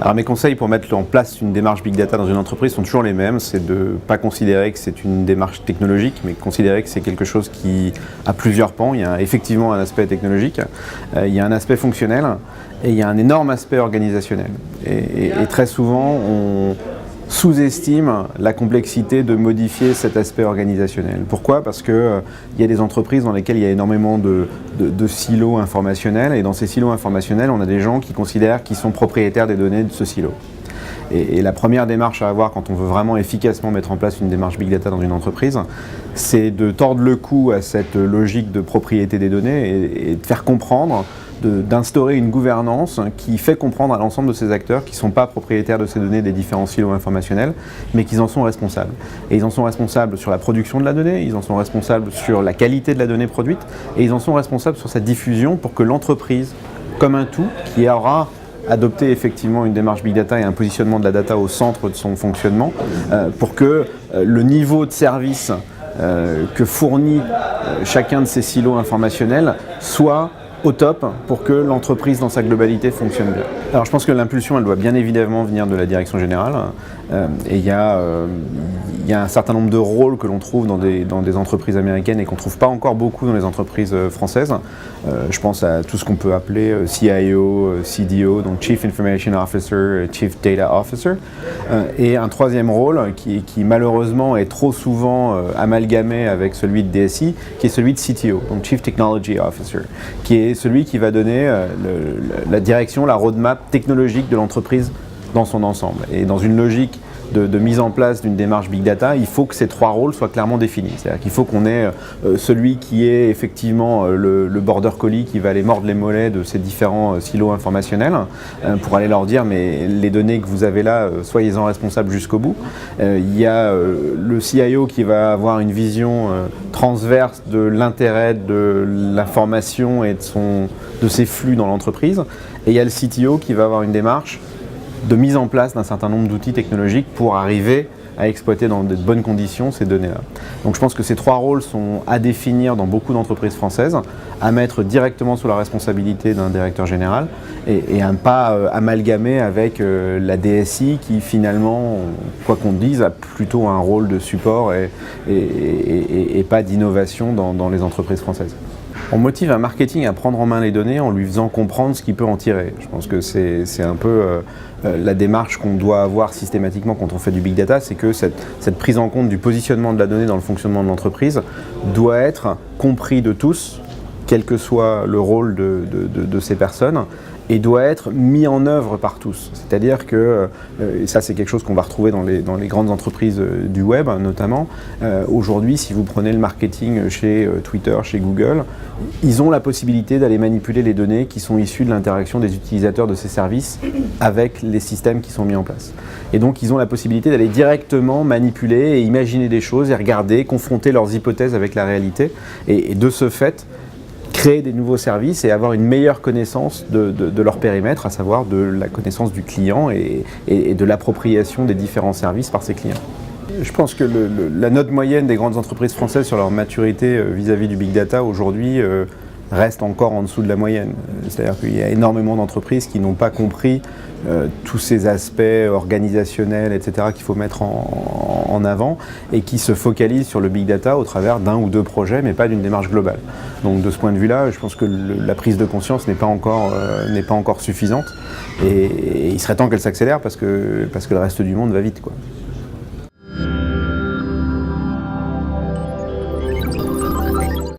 Alors mes conseils pour mettre en place une démarche Big Data dans une entreprise sont toujours les mêmes, c'est de ne pas considérer que c'est une démarche technologique, mais considérer que c'est quelque chose qui a plusieurs pans. Il y a effectivement un aspect technologique, il y a un aspect fonctionnel et il y a un énorme aspect organisationnel. Et très souvent, on sous-estime la complexité de modifier cet aspect organisationnel. Pourquoi ? Parce qu'il y a des entreprises dans lesquelles il y a énormément de silos informationnels, et dans ces silos informationnels, on a des gens qui considèrent qu'ils sont propriétaires des données de ce silo. Et la première démarche à avoir quand on veut vraiment efficacement mettre en place une démarche Big Data dans une entreprise, c'est de tordre le cou à cette logique de propriété des données et de faire comprendre, d'instaurer une gouvernance qui fait comprendre à l'ensemble de ces acteurs qui ne sont pas propriétaires de ces données des différents silos informationnels, mais qu'ils en sont responsables. Et ils en sont responsables sur la production de la donnée, ils en sont responsables sur la qualité de la donnée produite, et ils en sont responsables sur sa diffusion pour que l'entreprise, comme un tout, qui aura adopté effectivement une démarche Big Data et un positionnement de la data au centre de son fonctionnement, pour que le niveau de service que fournit chacun de ces silos informationnels soit au top pour que l'entreprise dans sa globalité fonctionne bien. Alors je pense que l'impulsion, elle doit bien évidemment venir de la direction générale, et il y a un certain nombre de rôles que l'on trouve dans des entreprises américaines et qu'on ne trouve pas encore beaucoup dans les entreprises françaises. Je pense à tout ce qu'on peut appeler CIO, CDO, donc Chief Information Officer, Chief Data Officer, et un troisième rôle qui malheureusement est trop souvent amalgamé avec celui de DSI, qui est celui de CTO, donc Chief Technology Officer, qui est celui qui va donner la direction, la roadmap technologique de l'entreprise dans son ensemble. Et dans une logique de mise en place d'une démarche Big Data, il faut que ces trois rôles soient clairement définis. C'est-à-dire qu'il faut qu'on ait celui qui est effectivement le border collie qui va aller mordre les mollets de ces différents silos informationnels pour aller leur dire mais les données que vous avez là, soyez-en responsables jusqu'au bout. Il y a le CIO qui va avoir une vision transverse de l'intérêt de l'information et de ses flux dans l'entreprise. Et il y a le CTO qui va avoir une démarche de mise en place d'un certain nombre d'outils technologiques pour arriver à exploiter dans de bonnes conditions ces données-là. Donc je pense que ces trois rôles sont à définir dans beaucoup d'entreprises françaises, à mettre directement sous la responsabilité d'un directeur général et à ne pas amalgamer avec la DSI qui finalement, quoi qu'on dise, a plutôt un rôle de support et pas d'innovation dans les entreprises françaises. On motive un marketing à prendre en main les données en lui faisant comprendre ce qu'il peut en tirer. Je pense que c'est un peu la démarche qu'on doit avoir systématiquement quand on fait du Big Data, c'est que cette prise en compte du positionnement de la donnée dans le fonctionnement de l'entreprise doit être compris de tous, quel que soit le rôle de ces personnes, et doit être mis en œuvre par tous. C'est-à-dire que, et ça c'est quelque chose qu'on va retrouver dans les grandes entreprises du web notamment, aujourd'hui si vous prenez le marketing chez Twitter, chez Google, ils ont la possibilité d'aller manipuler les données qui sont issues de l'interaction des utilisateurs de ces services avec les systèmes qui sont mis en place. Et donc ils ont la possibilité d'aller directement manipuler et imaginer des choses et regarder, confronter leurs hypothèses avec la réalité et de ce fait, créer des nouveaux services et avoir une meilleure connaissance de leur périmètre, à savoir de la connaissance du client et de l'appropriation des différents services par ses clients. Je pense que la note moyenne des grandes entreprises françaises sur leur maturité vis-à-vis du Big Data aujourd'hui reste encore en dessous de la moyenne. C'est-à-dire qu'il y a énormément d'entreprises qui n'ont pas compris tous ces aspects organisationnels, etc. qu'il faut mettre en avant et qui se focalisent sur le Big Data au travers d'un ou deux projets, mais pas d'une démarche globale. Donc de ce point de vue-là, je pense que la prise de conscience n'est pas encore suffisante et il serait temps qu'elle s'accélère parce que le reste du monde va vite, quoi.